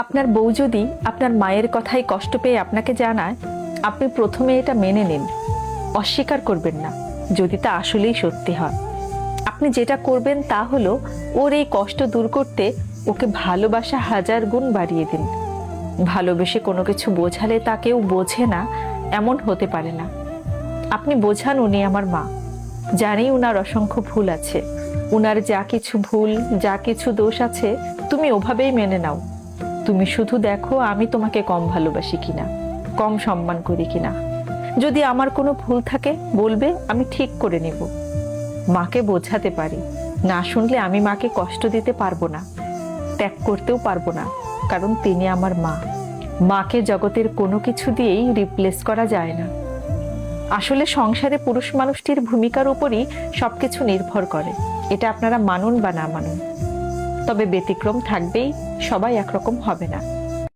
আপনার বউ যদি আপনার মায়ের কথায় কষ্ট পেয়ে আপনাকে জানায়, আপনি প্রথমে এটা মেনে নিন, অস্বীকার করবেন না। যদি তা আসলেই সত্যি হয়, আপনি যেটা করবেন তা হলো ওর এই কষ্ট দূর করতে ওকে ভালোবাসা 1000 গুণ বাড়িয়ে দিন। ভালোবেসে কোনো কিছু বোঝালে তা কেউ বোঝে না এমন হতে পারে না। আপনি বোঝান, উনি আমার মা, জানি উনার অসংখ্য ভুল আছে, উনার যা কিছু ভুল, যা কিছু দোষ আছে তুমি ওভাবেই মেনে নাও। তুমি শুধু দেখো আমি তোমাকে কম ভালোবাসি কিনা, কম সম্মান করি কিনা। যদি আমার কোনো ভুল থাকে বলবে, আমি ঠিক করে নেব। মাকে বোঝাতে পারি, না শুনলে আমি মাকে কষ্ট দিতে পারবো না, ত্যাগ করতেও পারবো না, কারণ তিনি আমার মা। মাকে জগতের কোনো কিছু দিয়েই রিপ্লেস করা যায় না। আসলে সংসারে পুরুষ মানুষটির ভূমিকার উপরই সবকিছু নির্ভর করে, এটা আপনারা মানুন বা না মানুন। তবে ব্যতিক্রম থাকবেই, সবাই একরকম হবে না।